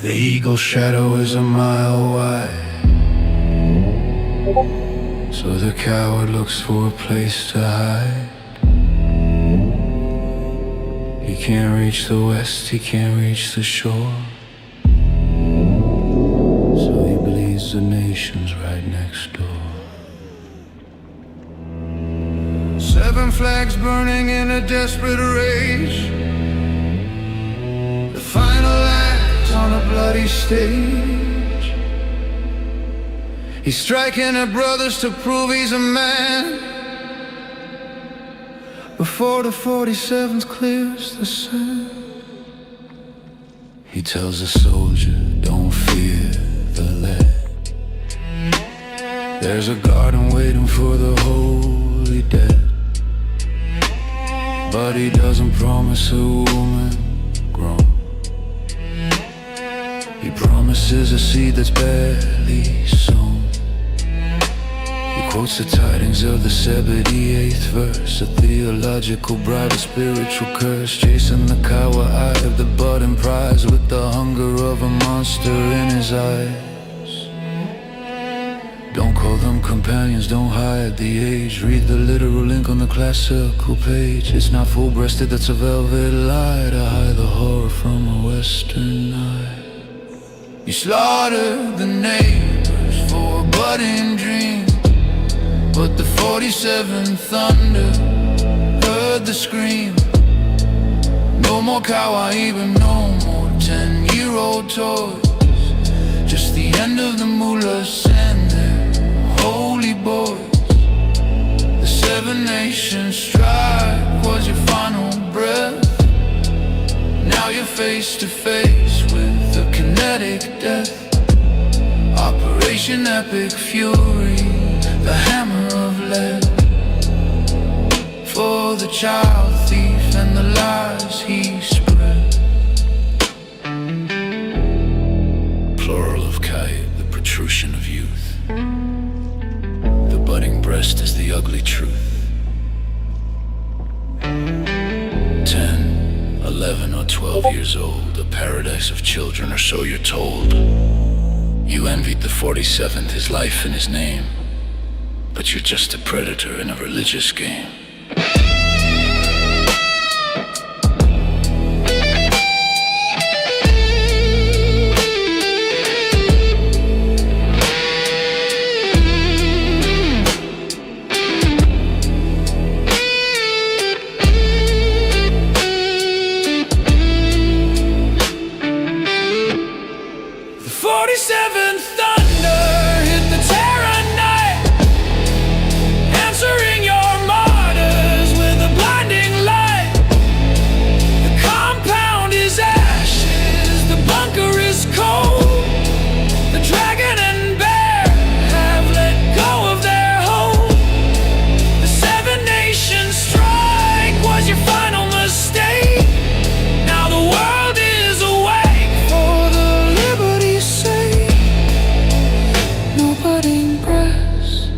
The eagle's shadow is a mile wide, so the coward looks for a place to hide. He can't reach the west, he can't reach the shore, so he believes the nation's right next door. 7 flags burning in a desperate rage, the final act on a bloody stage. He's striking at brothers to prove he's a man, before the 47th clears the sand. He tells the soldier, don't fear the lead. There's a garden waiting for the holy dead. But he doesn't promise a woman grown. He promises a seed that's barely sown. He quotes the tidings of the 78th verse, a theological bribe, a spiritual curse, chasing the cower eye of the budding prize with the hunger of a monster in his eyes. Don't call them companions, don't hide the age. Read the literal link on the classical page. It's not full-breasted, that's a velvet lie to hide the horror from a western night. You slaughter the neighbors for a budding dream, but the 47th thunder heard the scream. No more Kawaii, no more 10-year-old toys, just the end of the mullahs and their holy boys. The 7 Nations strike was your final breath. Now you're face to face with a kinetic death. Operation Epic Fury, the hammer of lead, for the child thief and the lies he spread. Plural of kite, the protrusion of youth. The budding breast is the ugly truth. 10, 11 or 12 years old, a paradise of children, or so you're told. You envied the 47th, his life and his name, but you're just a predator in a religious game. The 47th thunder hit the terror night, answering your martyrs with a blinding light. The compound is ashes, the bunker is cold. The dragon and bear have let go of their hold. The 7 Nations strike was your final mistake. Now the world is awake for the liberty's sake. No budding breasts,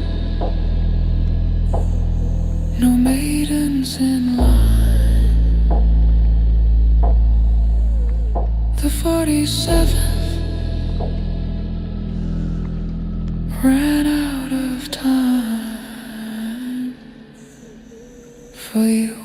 no maidens in line. The 47th ran out of time for you.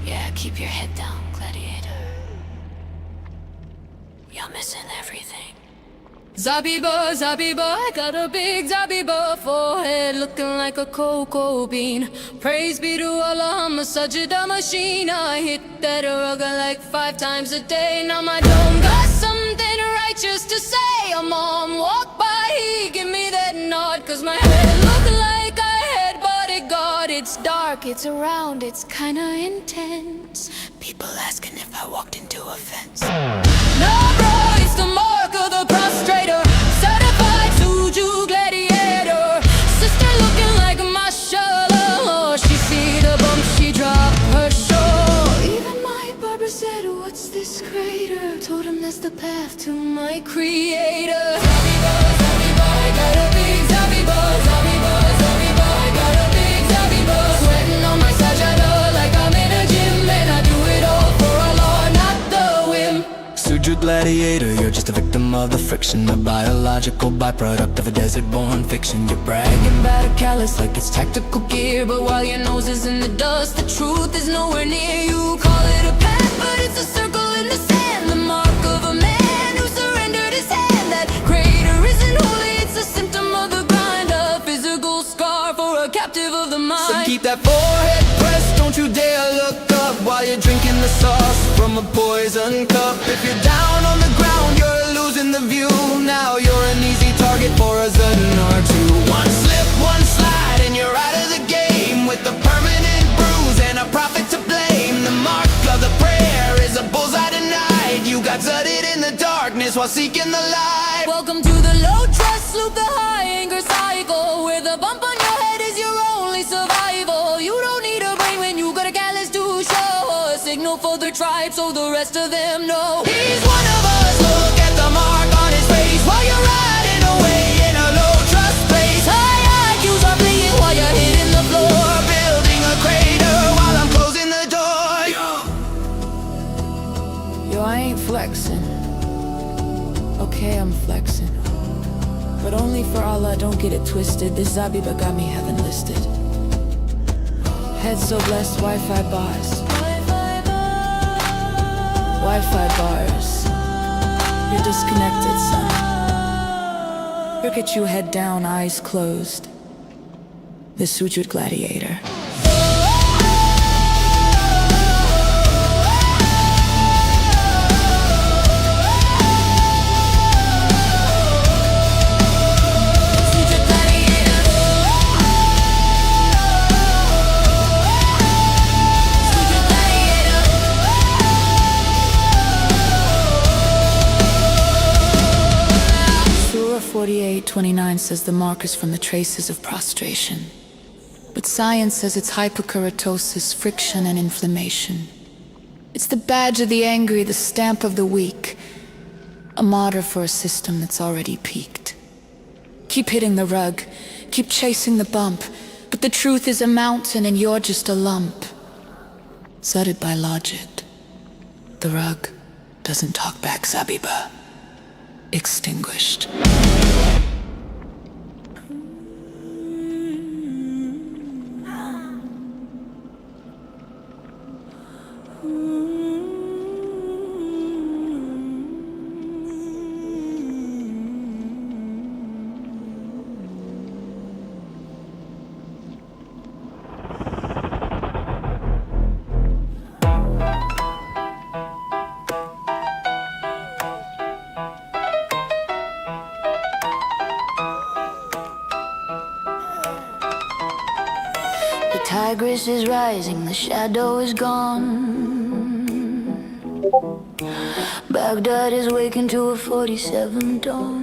Yeah, keep your head down, gladiator. You're missing everything. Zabiba, Zabiba, I got a big Zabiba forehead looking like a cocoa bean. Praise be to Allah, I'm a sajda machine. I hit that rugga like 5 times a day. Now my dome got something right night just to say a mom walked by, he give me that nod. Cause my head looked like I had bodyguard. It's dark, it's around, it's kinda intense. People asking if I walked into a fence. No bro, it's the mark of the prostrator, certified Suju gladiator. Sister looking like mashallah, she see the bump, she drop her show. Even my barber said, what's this crater? Told him that's the path to my creator. Zombie boy, got a big zombie boy, zombie boy, zombie boy, got a big zombie boy. Sweating on my sajada like I'm in a gym, and I do it all for Allah, not the whim. Suju gladiator, you're just a victim of the friction, a biological byproduct of a desert-born fiction. You're bragging about a callus like it's tactical gear, but while your nose is in the dust, the truth is nowhere near. You call it a path, but it's a circle in the sand, the mark of a man who surrendered his hand. That crater isn't holy, it's a symptom of the grind, a physical scar for a captive of the mind. So keep that forehead pressed, don't you dare look up while you're drinking the sauce from a poison cup. If you're down on the ground, you're losing the view. Now you're an easy target for a sudden or two. One slip, one slide, and you're out of the game, with a permanent bruise and a prophet to blame. The mark of the prayer is a bullseye tonight. You got flooded in the darkness while seeking the light. Welcome to the low trust loop, the high anger cycle, where the bump on your head is your only survival. You don't need a brain when you got a callus to show, a signal for the tribe so the rest of them know he's one of us. Look at the mark on his face while you're riding away in a low trust place. High IQs are bleeding while you're hitting the floor, building a crater while I'm closing the door. Yo, I ain't flexing. Okay, I'm flexing, but only for Allah, don't get it twisted. This Zabiba got me heaven listed. Head so blessed, Wi-Fi bars. Wi-Fi bars. You're disconnected, son. Look at you, head down, eyes closed. The sutured gladiator. Surah 48:29 says the mark is from the traces of prostration. But science says it's hypokeratosis, friction, and inflammation. It's the badge of the angry, the stamp of the weak, a martyr for a system that's already peaked. Keep hitting the rug, keep chasing the bump, but the truth is a mountain and you're just a lump. Zutted by logic. The rug doesn't talk back, Zabiba. Extinguished. Tigress is rising, the shadow is gone. Baghdad is waking to a 47 dawn.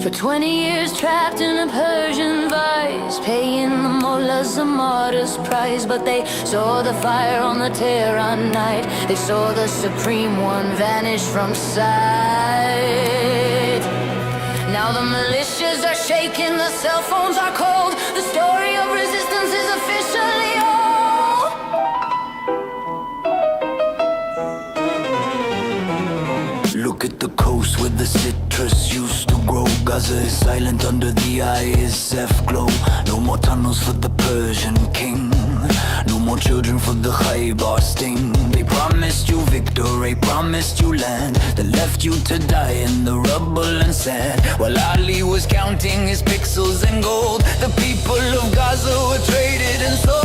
For 20 years trapped in a Persian vice, paying the mullahs a martyr's price. But they saw the fire on the Tehran night, they saw the Supreme One vanish from sight. Now the militias are shaking, the cell phones are cold, the story of resistance is officially old. Look at the coast where the citrus used to grow. Gaza is silent under the ISF glow. No more tunnels for the Persian king, no more children for the Khaybar sting. They promised you victory, promised you land, they left you to die in the rubble and sand. While Ali was counting his pixels and gold, the people of Gaza were traded and sold.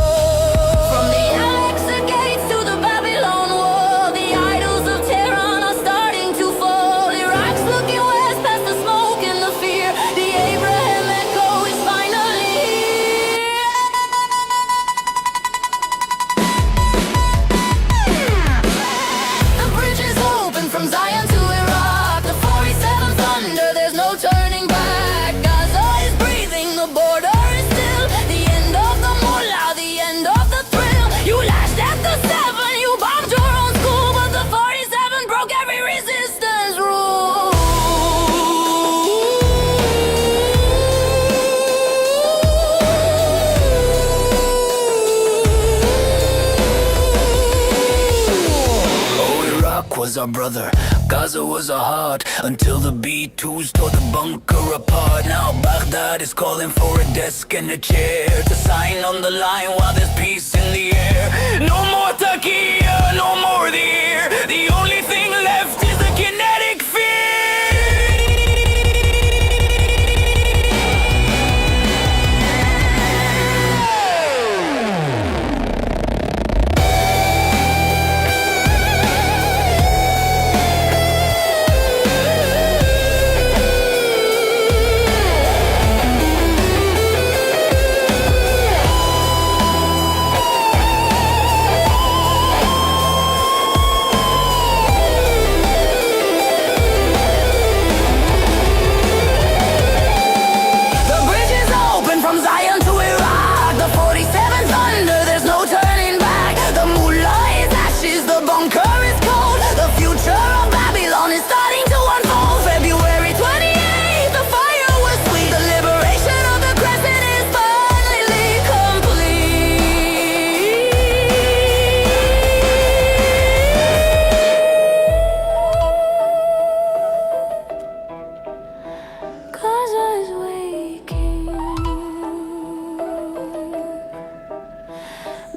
From the Alexa gates to the Babylon wall, the idols of Tehran are was our brother, Gaza was our heart, until the B2s tore the bunker apart. Now Baghdad is calling for a desk and a chair to sign on the line while there's peace in the air. No more Turkey, no more the air. The only thing left is the kinetic fear.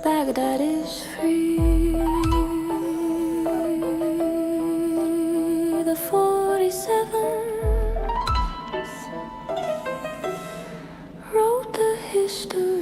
Baghdad is free. The 47 wrote the history.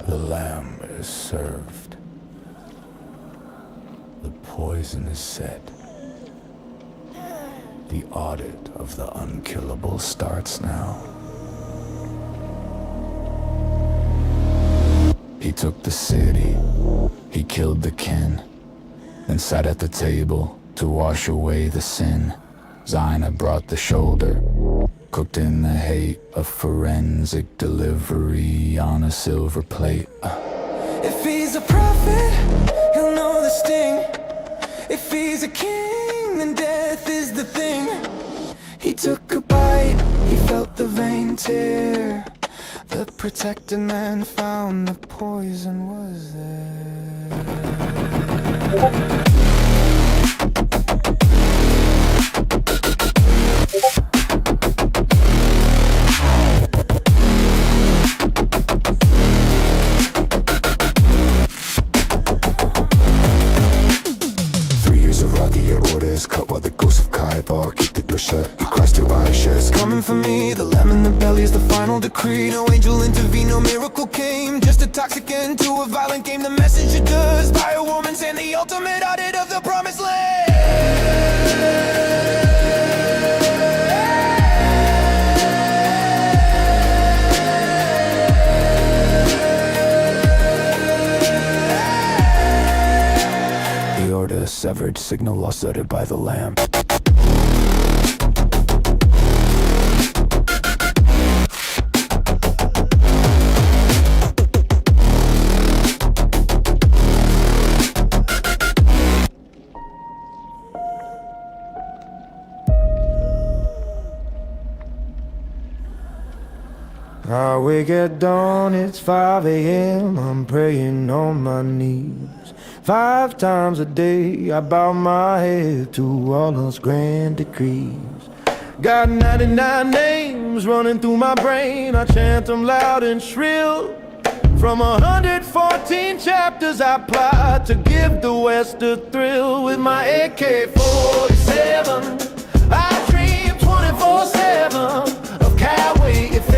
The lamb is served. The poison is set. The audit of the unkillable starts now. He took the city. He killed the kin. Then sat at the table to wash away the sin. Zina brought the shoulder, cooked in the hate of forensic delivery on a silver plate. If he's a prophet, he'll know the sting. If he's a king, then death is the thing. He took a bite, he felt the vein tear. The protected man found the poison was there. 3 years of rocky orders, cut while the ghost of Kaibar keep the door shut. He cries to Aisha, it's coming for me. The lamb in the belly is the final decree. No angel intervened, no miracle came. Just a toxic end to a violent game. The messenger does by a woman's hand, the ultimate audit of the promised land. The order severed, signal lost uttered by the lamb. I wake at dawn, it's 5 a.m. I'm praying on my knees. 5 times a day I bow my head to Allah's grand decrees. Got 99 names running through my brain. I chant them loud and shrill. From 114 chapters I plot to give the West a thrill. With my AK-47 I dream 24/7 of cows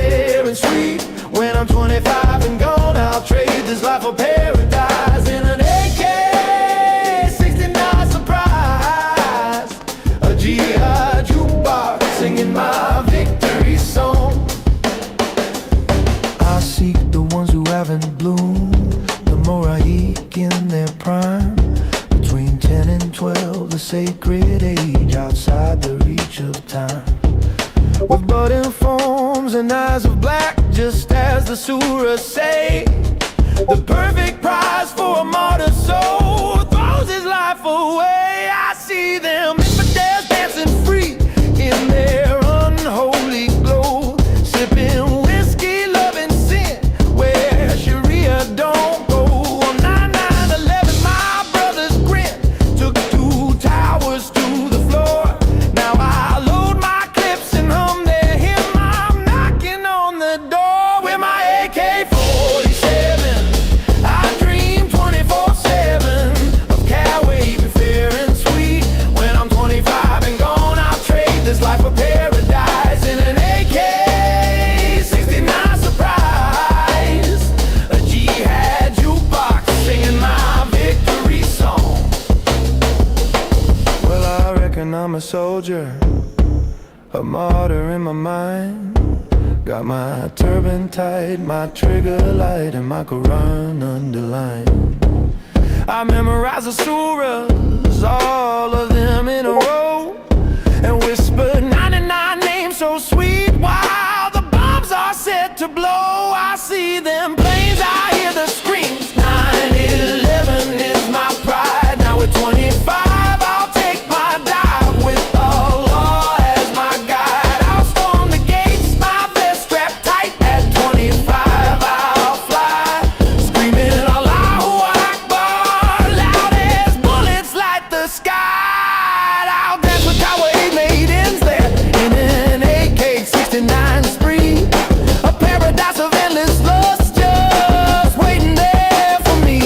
fair and sweet. When I'm 25 and gone, I'll trade this life for paradise in an AK-69 surprise, a G.I. jukebox singing my victory song. I seek the ones who haven't bloomed, the more I eke in their prime. Between 10 and 12, the sacred age outside the reach of time. With budding forms and eyes of black, just as the surahs say, the perfect prize for a martyr's soul throws his life away. I see them infidels dancing free in their unholy glow, sipping whiskey, loving sin where Sharia don't go. On 9/11, my brother's grin took 2 towers to the floor. Now I load my clips and hum their hymn. I'm knocking on the door with my AK-47. I dream 24/7 of Coway, fair and sweet. When I'm 25 and gone, I'll trade this life for paradise in an AK-69 surprise, a jihad jukebox singing my victory song. Well, I reckon I'm a soldier, a martyr in my mind. Got my turban tight, my trigger light, and my Quran underlined. I memorize the surahs, all of them in a row, and whisper 99 names so sweet while the bombs are set to blow. I see them planes, I hear the screams. 9/11 is my pride. Now at 25, I'll take my dive with Allah as my guide. I'll storm the gates, my vest strapped tight. At 25, I'll fly, screaming Allahu Akbar, loud as bullets light the sky. I'll dance with Coway maidens there in an AK-69 spree, a paradise of endless lust just waiting there for me.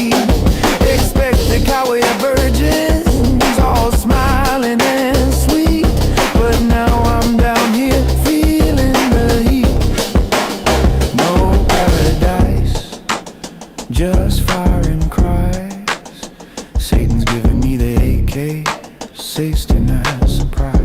Expect the Coway virgins all smiling and sweet, but now I'm down here feeling the heat. No paradise, just fire and cries. Satan's giving me the AK-69 surprise.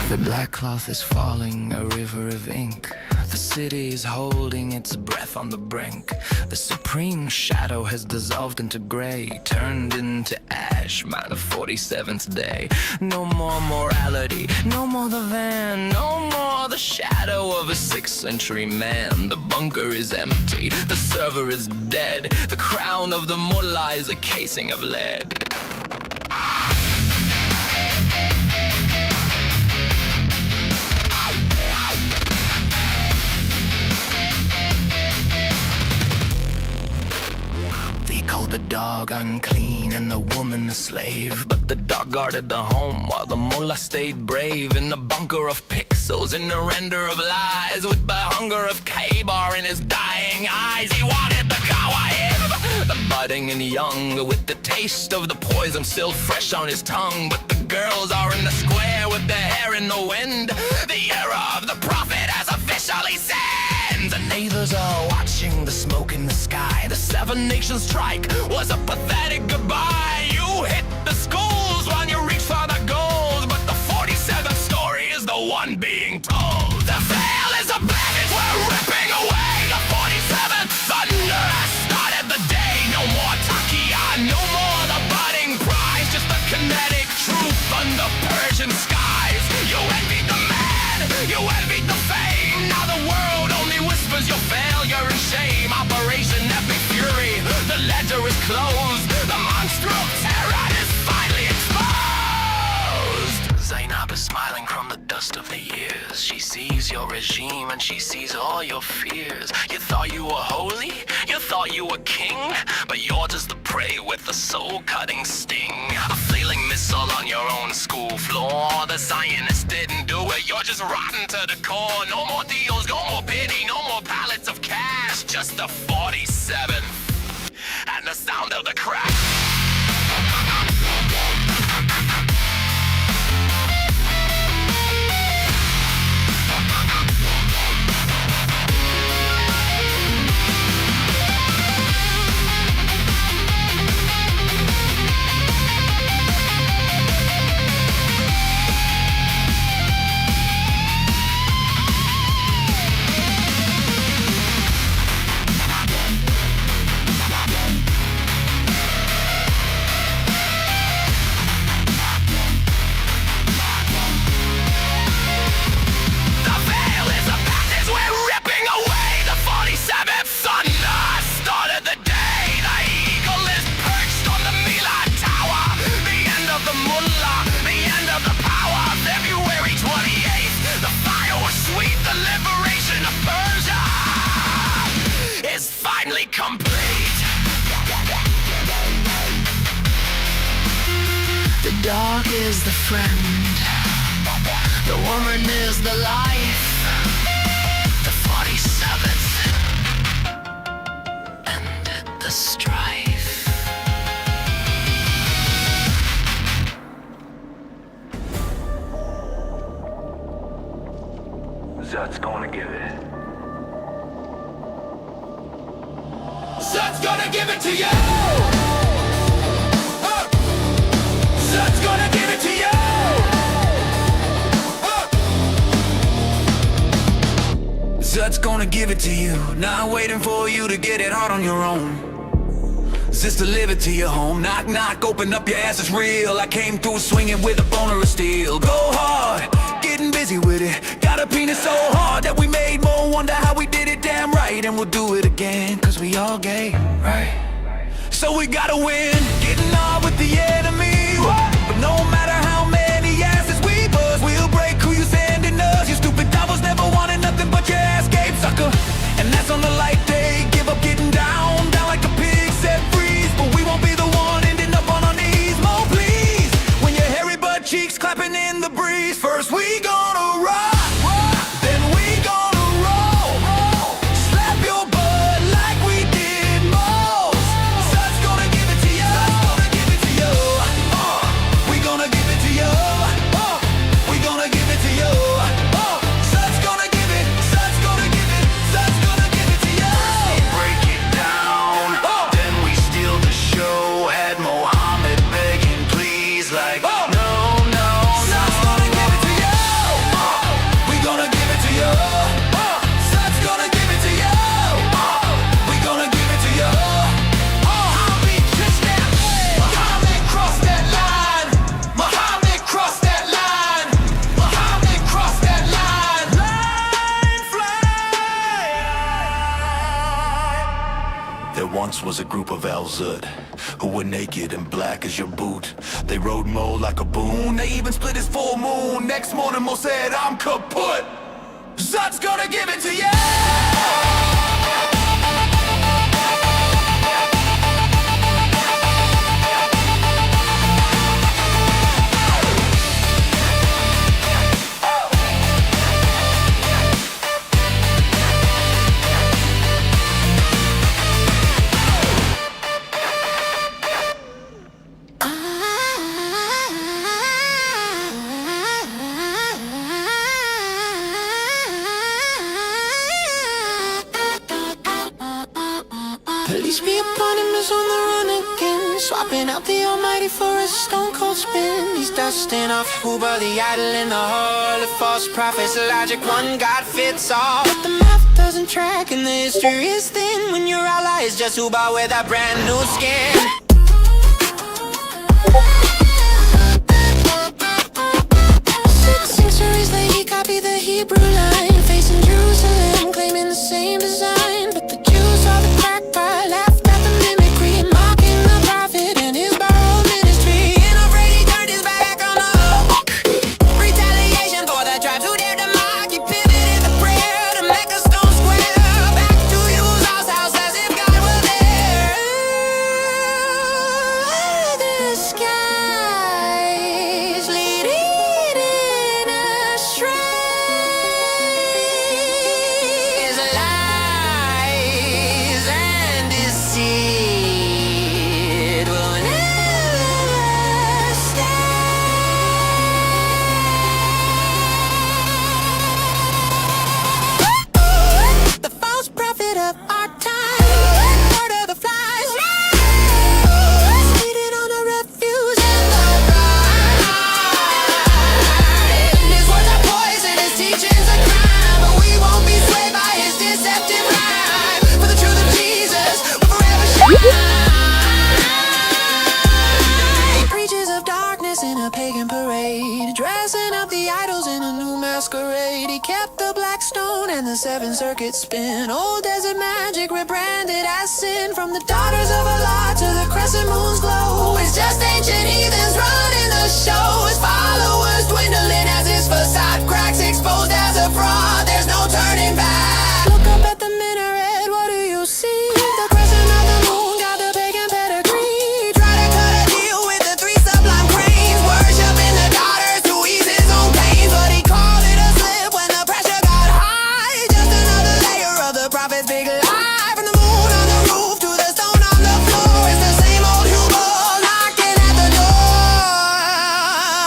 The black cloth is falling, a river of ink. The city is holding its breath on the brink. The supreme shadow has dissolved into gray, turned into ash by the 47th day. No more morality, no more the van, no more the shadow of a 6th century man. The bunker is empty, the server is dead. The crown of the mullah is a casing of lead. They called the dog unclean and the woman a slave, but the dog guarded the home while the mullah stayed brave. In the bunker of pixels, in the render of lies, with the hunger of K-bar in his dying eyes, he wanted the kawaii, the budding and young, with the taste of the poison still fresh on his tongue. But the girls are in the square with their hair in the wind. The era of the prophet has officially sent. The neighbors are watching the smoke in the sky. The 7 Nations strike was a pathetic goodbye. You hit the schools when you reach for the goals, but the 47th story is the one being told. The veil is a bandage we're ripping away. The 47th thunder has started the day. No more Takia, no more the budding prize, just the kinetic truth under Persian skies. You envied the man, you envied the fame. Now the world only whispers your failure and shame. Operation Epic Fury, the ledger is closed. The all your fears. You thought you were holy, you thought you were king, but you're just the prey with a soul-cutting sting. A flailing missile on your own school floor. The Zionists didn't do it, you're just rotten to the core. No more deals, no more pity, no more pallets of cash. Just the 47th and the sound of the crack. Complete. The dog is the friend, the woman is the life. The 47th ended the strife. Zut's gonna give it. Zut's gonna give it to you! Zut's gonna give it to you! Zut's gonna give it to you. Not waiting for you to get it hard on your own. Just deliver to your home. Knock, knock, open up your ass, it's real. I came through swinging with a boner of steel. Go hard, getting busy with it. Got a penis so hard that we made more. Wonder how we did it damn right. And we'll do it again, cause we all gay, right? So we gotta win, getting on with the enemy. But no matter how many asses we buzz, we'll break who you sending us. You stupid devils never wanted nothing but your ass game, sucker. And that's on the light day. Give up getting down, down like a pig set freeze. But we won't be the one ending up on our knees. More please, when your hairy butt cheeks clapping in the breeze. First we gonna rock, then we gonna roll. Slap your butt like we did most. Zut's gonna give it to you. We gonna give it to you. We gonna give it to you. Zut's gonna give it. Zut's gonna give it. Zut's gonna give it to you. Break it down, then we steal the show. Had Mohammed begging please like no, no, no. Zut's gonna give it to you. We gonna give it to you. Zut's gonna give it to you. We gonna give it to you. Muhammad kissed that. Muhammad crossed that line. Muhammad crossed that line. Muhammad crossed that line. Line fly. There once was a group of Al-Zud who were naked and black as your boot. They rode Mo like a boon. They even split his full moon. Next morning Mo said, I'm kaput. Zut's gonna give it to you. Police be upon him, is on the run again. Swapping out the almighty for a stone cold spin. He's dusting off Huba, the idol in the hall of false prophets, logic, one God fits all. But the math doesn't track and the history is thin when your ally is just Huba with a brand new skin. Centuries later, he copied the Hebrew line, facing Jerusalem, claiming the same design. But the Jews saw the crack by, laughed at the mimicry, mocking the prophet and his borrowed ministry. And afraid he turned his back on the hook. Retaliation for the tribes who dared to mock. He pivoted the prayer to make a stone square. masquerade. He kept the black stone and the seven circuits spin. Old desert magic rebranded as sin. From the daughters of Allah to the crescent moon's glow, it's just ancient heathens running the show. His followers dwindling as his facade cracks, exposed as a fraud. There's no turning back. Look up at the minaret, what do you see? The crescent of the moon got the pagan pedigree. Try to cut a deal with the three sublime cranes, worshiping the daughters to ease his own pains. But he called it a slip when the pressure got high. Just another layer of the prophet's big lie. From the moon on the roof to the stone on the floor, it's the same old Hugo knocking at the door.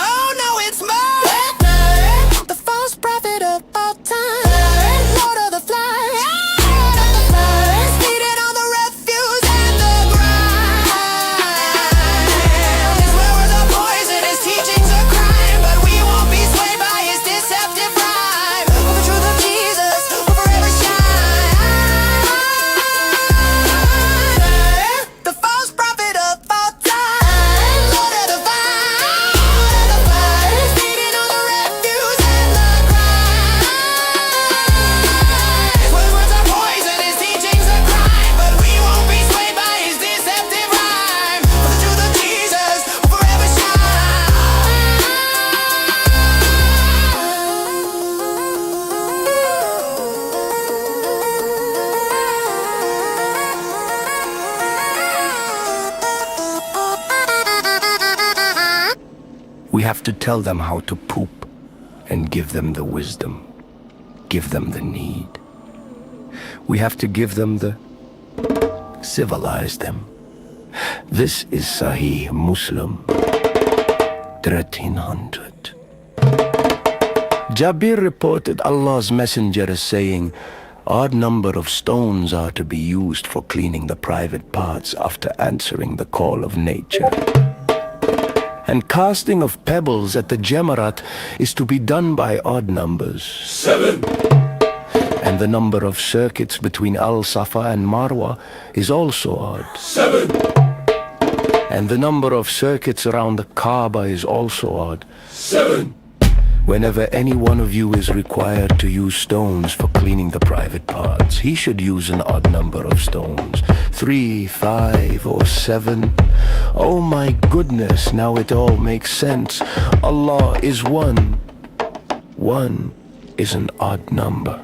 Oh no, it's more. The false prophet of all time, Lord of the flies, feeding on the refuse and the grind. His words are poison, his teachings are crime, but we won't be swayed by his deceptive rhyme. For the truth of Jesus will forever shine. The false prophet of all time, Lord of the flies, feeding on the refuse and the grind. His words are poison, his teachings are crime, but we won't be swayed by his deceptive rhyme. For the truth of Jesus will forever shine. We have to tell them how to poop and give them the wisdom, give them the need. We have to give them the civilize them. This is Sahih Muslim 1300. Jabir reported Allah's messenger as saying, odd number of stones are to be used for cleaning the private parts after answering the call of nature. And casting of pebbles at the Jamarat is to be done by odd numbers. 7. And the number of circuits between Al-Safa and Marwa is also odd. 7. And the number of circuits around the Kaaba is also odd. 7. Whenever any one of you is required to use stones for cleaning the private parts, he should use an odd number of stones. 3, 5, or 7. Oh my goodness, now it all makes sense. Allah is one. One is an odd number.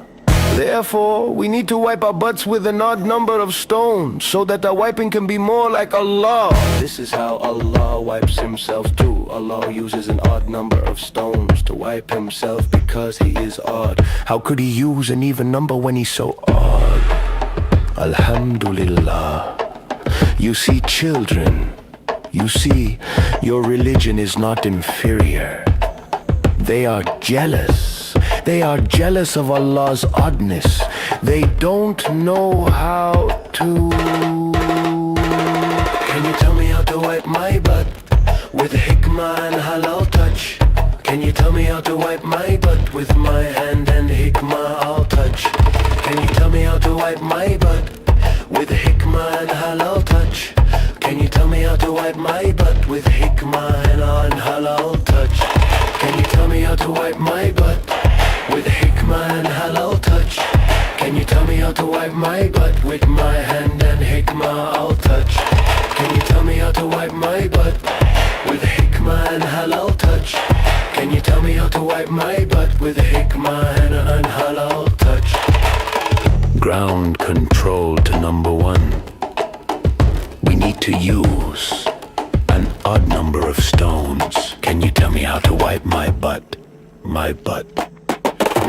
Therefore, we need to wipe our butts with an odd number of stones, so that our wiping can be more like Allah. This is how Allah wipes himself too. Allah uses an odd number of stones to wipe himself because he is odd. How could he use an even number when he's so odd? Alhamdulillah. You see, children, you see, your religion is not inferior. They are jealous. They are jealous of Allah's oddness. They don't know how to... Can you tell me how to wipe my butt with hikmah and halal touch? Can you tell me how to wipe my butt with my hand and hikmah I'll touch? Can you tell me how to wipe my butt with hikmah and halal touch? Can you tell me how to wipe my butt with hikmah and halal touch? Can you tell me how to wipe my butt with hikmah and halal touch? Can you tell me how to wipe my butt with my hand and hikmah I'll touch? Can you tell me how to wipe my butt with hikmah and halal touch? Can you tell me how to wipe my butt with hikmah and halal touch? Ground control to number 1. We need to use an odd number of stones. Can you tell me how to wipe my butt? My butt.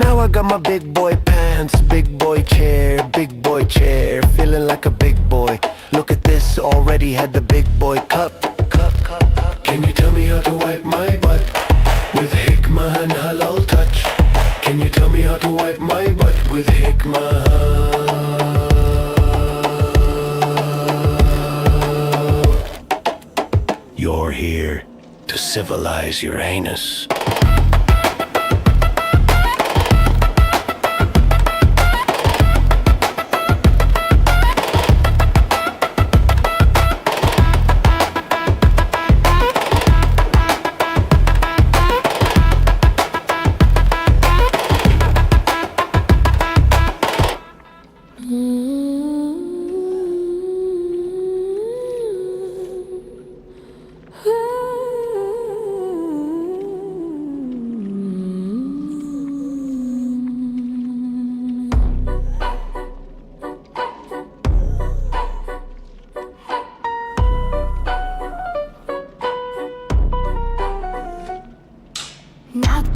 Now I got my big boy pants, big boy chair, feeling like a big boy. Look at this, already had the big boy cup. Can you tell me how to wipe my butt with hikmah and halal touch? Can you tell me how to wipe my butt with hikmah? You're here to civilize your anus.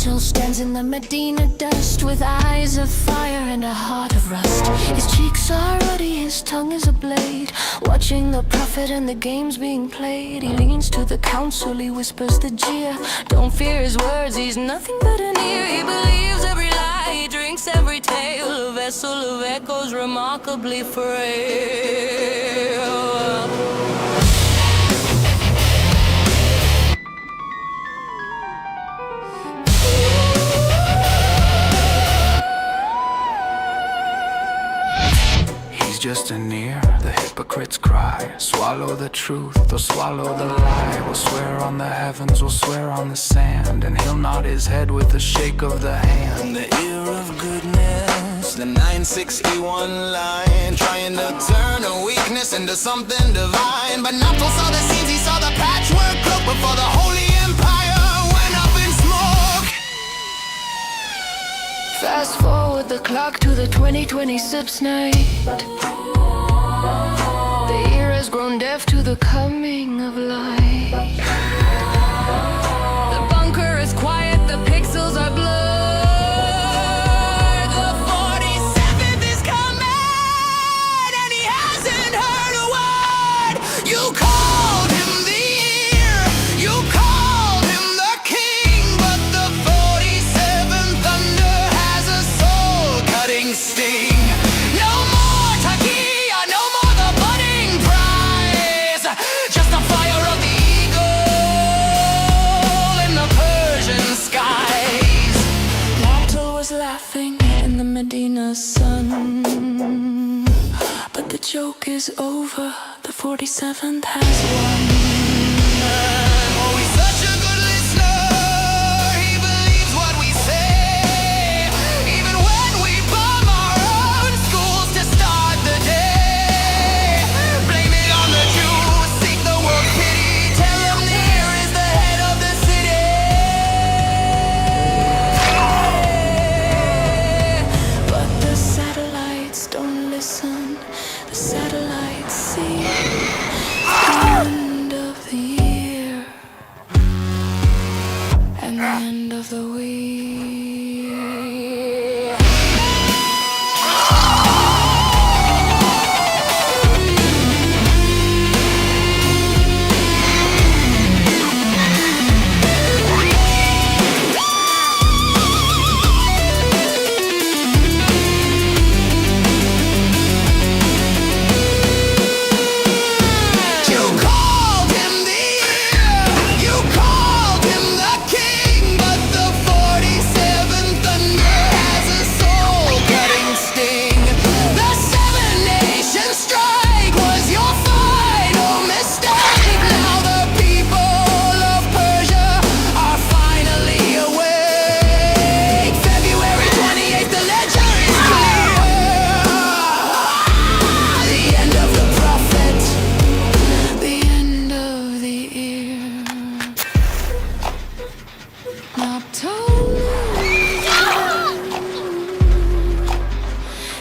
Mettle stands in the Medina dust with eyes of fire and a heart of rust. His cheeks are ruddy, his tongue is a blade. Watching the prophet and the games being played, he leans to the council, he whispers the jeer. Don't fear his words, he's nothing but an ear. He believes every lie, he drinks every tale, a vessel of echoes remarkably frail. Just an ear, the hypocrites cry. Swallow the truth or swallow the lie. We'll swear on the heavens, we'll swear on the sand, and he'll nod his head with a shake of the hand. The ear of goodness, the 9-6-E1 line, trying to turn a weakness into something divine. But not saw the scenes, he saw the patchwork cloak before the holy empire went up in smoke. Fast forward the clock to the 2026 night. The ear has grown deaf to the coming of light. The bunker is quiet, the pixels are blurred. The 47th is coming, and he hasn't heard a word. You called him the ear, you called him the king, but the 47th thunder has a soul-cutting sting. No more Takia, no more the budding prize, just the fire of the eagle in the Persian skies. Mettle was laughing in the Medina sun, but the joke is over, the 47th has won. Oh, he's such a good listener, he believes what we say, even when we bomb our own schools to start the day. Blame it on the Jews, seek the world's pity, tell him the ear is the head of the city. But the satellites don't listen, the satellites see the end of the year and the end of the week. You called him the ear, you called him the king, but the 47th thunder has a soul-cutting sting. The Seven Nations strike was your final mistake. Now the people of Persia are finally awake. February 28th, the ledger is clear. The end of the prophet, The end of the year.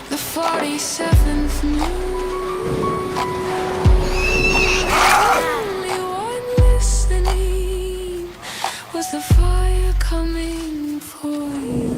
The 47th knew. Only one listening. Was the fire coming for you?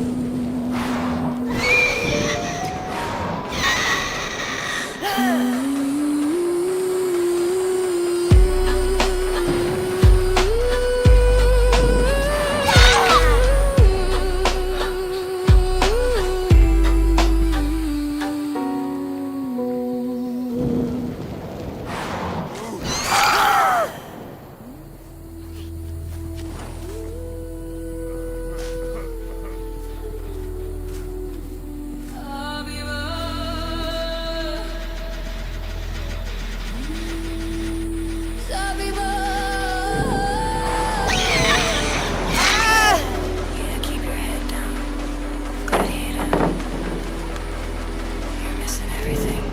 Yeah, keep your head down. Gladiator. You're missing everything.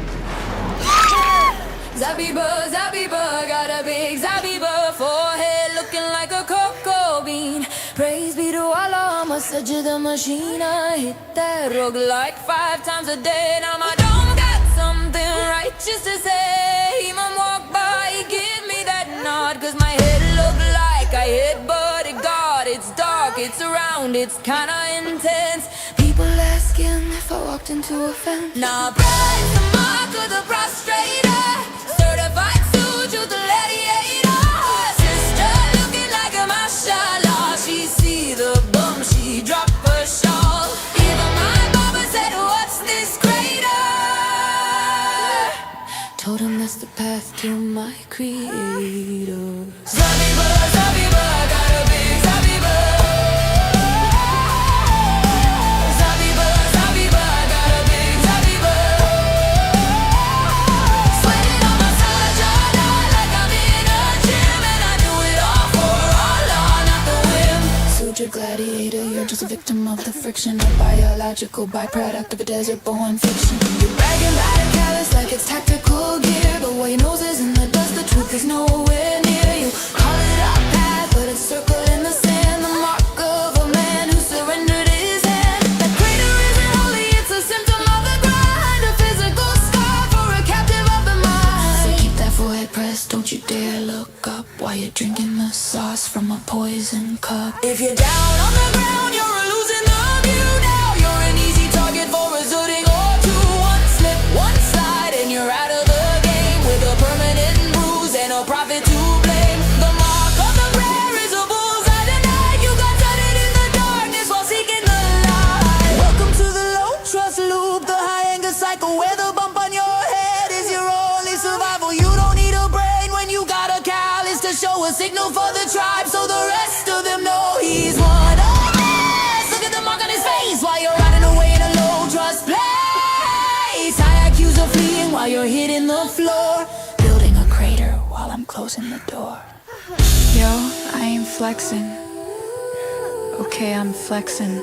Zabiba, Zabiba, got a big Zabiba forehead looking like a cocoa bean. Praise be to Allah, Masajid the machine. I hit that rug like 5 times a day. Now my dome got something righteous to say. Imam walk by, he give me that nod, cause my head look like I hit bodyguard. It's dark, it's around, it's kinda intense. People asking if I walked into a fence. Nah, bride's the mark of the prostrator. Certified suit, the gladiator. Sister looking like a mashallah. She see the bum, she drop her shawl. Even my barber said, what's this crater? Told him that's the path to my creator. Zabiba, Zabiba, got a big Zabiba. Zabiba, Zabiba, got a big Zabiba. Sweating on my sajada like I'm in a gym. And I do it all for Allah, not the whim. Suture gladiator, you're just a victim of the friction. A biological byproduct of a desert-born fiction. You're bragging about a callus like it's tactical gear. But while your nose is in the dust, the truth is nowhere near you. Call it a path, but it's circle in the sand. The mark of a man who surrendered his hand. That crater isn't holy, it's a symptom of the grind. A physical scar for a captive of the mind. So keep that forehead pressed, don't you dare look up while you're drinking the sauce from a poison cup. If you're down on the ground, you're losing the view now. You're an easy target for a zooting or two. One slip, one slide, and you're out of the game with a permanent bruise and a prophet to blame. The mark of the rare is a bullseye tonight. You got flooded in the darkness while seeking the light. Welcome to the low trust loop, the high anger cycle where the bump on your head is your only survival. You don't need a brain when you got a callus to show a signal for the tribe, so the rest of them know he's one of us. Look at the mark on his face while you're riding away in a low trust place. High IQs are fleeing while you're hitting the floor. Building a crater while I'm closing the door. Yo, I ain't flexing. Okay, I'm flexing.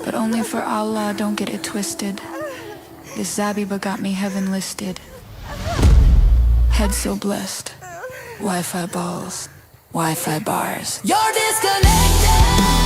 But only for Allah, don't get it twisted. This Zabiba got me heaven listed. Head so blessed. Wi-Fi balls, Wi-Fi bars. You're disconnected.